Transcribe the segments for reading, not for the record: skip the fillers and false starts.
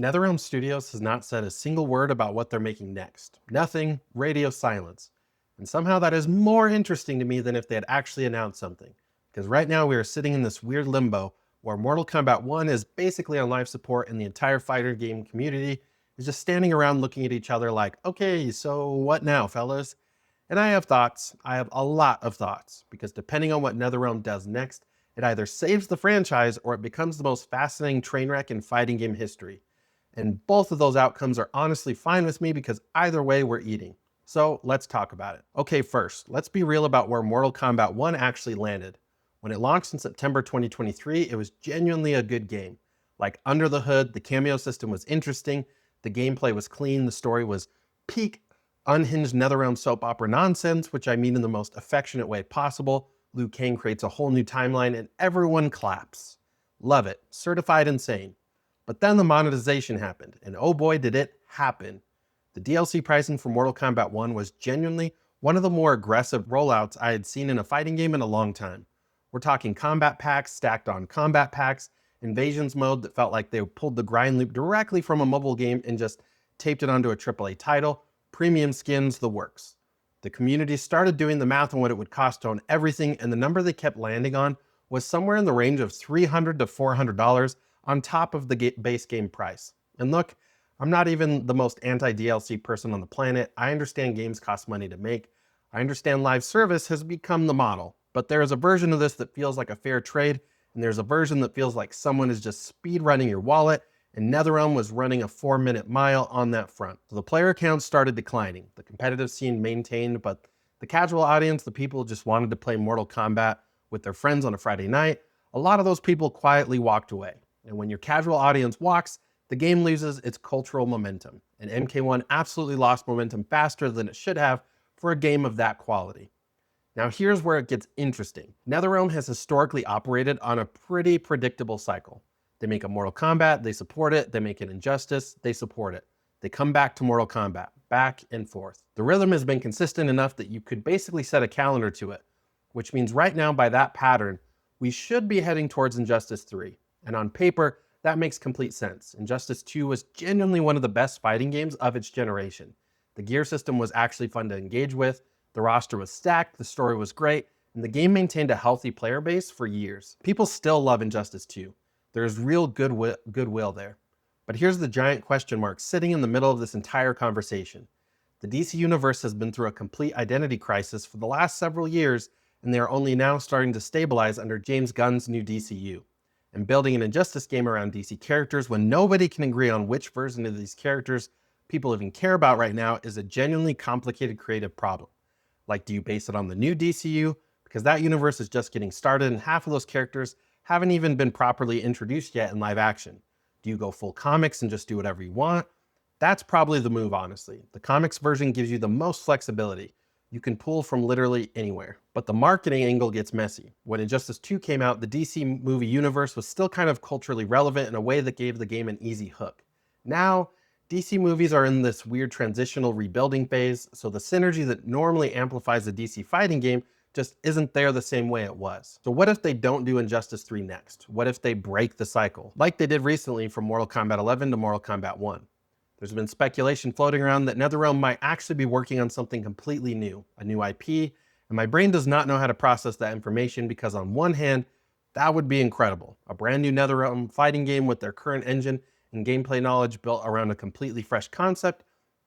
NetherRealm Studios has not said a single word about what they're making next. Nothing, radio silence. And somehow that is more interesting to me than if they had actually announced something. Because right now we are sitting in this weird limbo where Mortal Kombat 1 is basically on life support and the entire fighter game community is just standing around looking at each other like, okay, so what now, fellas? And I have thoughts. I have a lot of thoughts, because depending on what NetherRealm does next, it either saves the franchise or it becomes the most fascinating train wreck in fighting game history. And both of those outcomes are honestly fine with me, because either way we're eating. So let's talk about it. Okay, first, let's be real about where Mortal Kombat 1 actually landed. When it launched in September 2023, it was genuinely a good game. Like, under the hood, the cameo system was interesting, the gameplay was clean, the story was peak unhinged NetherRealm soap opera nonsense, which I mean in the most affectionate way possible. Liu Kang creates a whole new timeline and everyone claps. Love it. Certified insane. But then the monetization happened, and oh boy did it happen. The DLC pricing for Mortal Kombat 1 was genuinely one of the more aggressive rollouts I had seen in a fighting game in a long time. We're talking combat packs stacked on combat packs, invasions mode that felt like they pulled the grind loop directly from a mobile game and just taped it onto a AAA title, premium skins, the works. The community started doing the math on what it would cost to own everything, and the number they kept landing on was somewhere in the range of $300 to $400 on top of the base game price. And look, I'm not even the most anti-DLC person on the planet. I understand games cost money to make. I understand live service has become the model. But there is a version of this that feels like a fair trade, and there's a version that feels like someone is just speed running your wallet, and NetherRealm was running a 4-minute mile on that front. So the player count started declining. The competitive scene maintained, but the casual audience, the people who just wanted to play Mortal Kombat with their friends on a Friday night, a lot of those people quietly walked away. And when your casual audience walks, the game loses its cultural momentum. And MK1 absolutely lost momentum faster than it should have for a game of that quality. Now here's where it gets interesting. NetherRealm has historically operated on a pretty predictable cycle. They make a Mortal Kombat, they support it. They make an Injustice, they support it. They come back to Mortal Kombat, back and forth. The rhythm has been consistent enough that you could basically set a calendar to it, which means right now by that pattern, we should be heading towards Injustice 3. And on paper, that makes complete sense. Injustice 2 was genuinely one of the best fighting games of its generation. The gear system was actually fun to engage with, the roster was stacked, the story was great, and the game maintained a healthy player base for years. People still love Injustice 2. There's real goodwill there. But here's the giant question mark sitting in the middle of this entire conversation. The DC Universe has been through a complete identity crisis for the last several years, and they are only now starting to stabilize under James Gunn's new DCU. And building an Injustice game around DC characters when nobody can agree on which version of these characters people even care about right now is a genuinely complicated creative problem. Like, do you base it on the new DCU? Because that universe is just getting started and half of those characters haven't even been properly introduced yet in live action. Do you go full comics and just do whatever you want? That's probably the move, honestly. The comics version gives you the most flexibility. You can pull from literally anywhere. But the marketing angle gets messy. When Injustice 2 came out, the DC movie universe was still kind of culturally relevant in a way that gave the game an easy hook. Now, DC movies are in this weird transitional rebuilding phase, so the synergy that normally amplifies a DC fighting game just isn't there the same way it was. So what if they don't do Injustice 3 next? What if they break the cycle, like they did recently from Mortal Kombat 11 to Mortal Kombat 1? There's been speculation floating around that NetherRealm might actually be working on something completely new, a new IP, and my brain does not know how to process that information, because on one hand, that would be incredible. A brand new NetherRealm fighting game with their current engine and gameplay knowledge built around a completely fresh concept,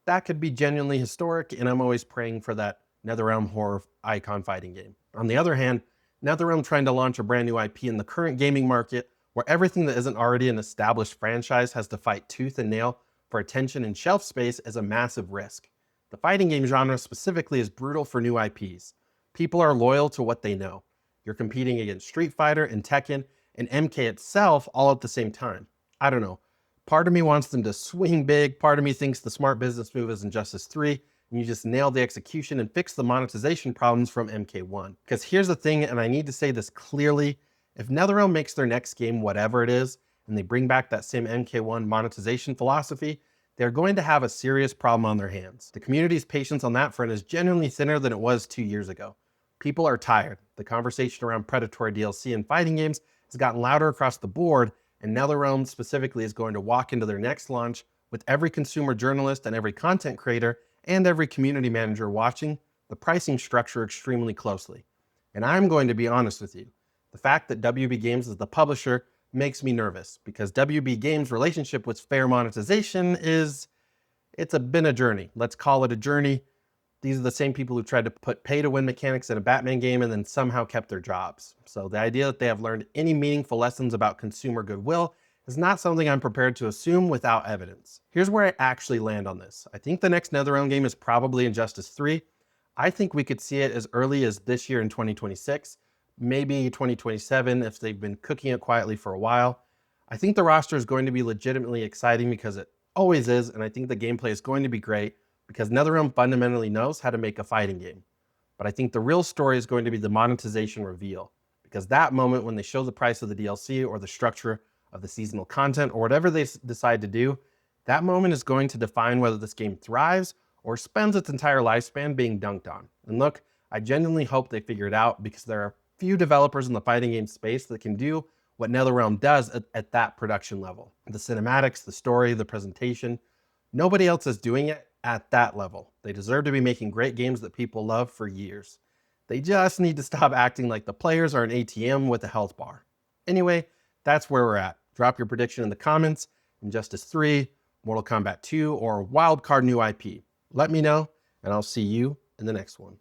that could be genuinely historic, and I'm always praying for that NetherRealm horror icon fighting game. On the other hand, NetherRealm trying to launch a brand new IP in the current gaming market, where everything that isn't already an established franchise has to fight tooth and nail for attention and shelf space, is a massive risk. The fighting game genre specifically is brutal for new IPs. People are loyal to what they know. You're competing against Street Fighter and Tekken and MK itself all at the same time. I don't know. Part of me wants them to swing big. Part of me thinks the smart business move is Injustice 3, and you just nail the execution and fix the monetization problems from MK1. Because here's the thing, and I need to say this clearly, if NetherRealm makes their next game whatever it is, and they bring back that same MK1 monetization philosophy, they're going to have a serious problem on their hands. The community's patience on that front is genuinely thinner than it was 2 years ago. People are tired. The conversation around predatory DLC in fighting games has gotten louder across the board, and NetherRealm specifically is going to walk into their next launch with every consumer journalist and every content creator and every community manager watching the pricing structure extremely closely. And I'm going to be honest with you. The fact that WB Games is the publisher makes me nervous because WB Games' relationship with fair monetization it's been a journey. Let's call it a journey. These are the same people who tried to put pay-to-win mechanics in a Batman game and then somehow kept their jobs. So the idea that they have learned any meaningful lessons about consumer goodwill is not something I'm prepared to assume without evidence. Here's where I actually land on this. I think the next NetherRealm game is probably Injustice 3. I think we could see it as early as this year in 2026, maybe 2027 if they've been cooking it quietly for a while. I think the roster is going to be legitimately exciting because it always is, and I think the gameplay is going to be great because NetherRealm fundamentally knows how to make a fighting game. But I think the real story is going to be the monetization reveal, because that moment when they show the price of the DLC or the structure of the seasonal content or whatever they decide to do, that moment is going to define whether this game thrives or spends its entire lifespan being dunked on. And look, I genuinely hope they figure it out because there are few developers in the fighting game space that can do what NetherRealm does at that production level. The cinematics, the story, the presentation, nobody else is doing it at that level. They deserve to be making great games that people love for years. They just need to stop acting like the players are an ATM with a health bar. Anyway, that's where we're at. Drop your prediction in the comments. Injustice 3, Mortal Kombat 2, or wildcard new IP. Let me know, and I'll see you in the next one.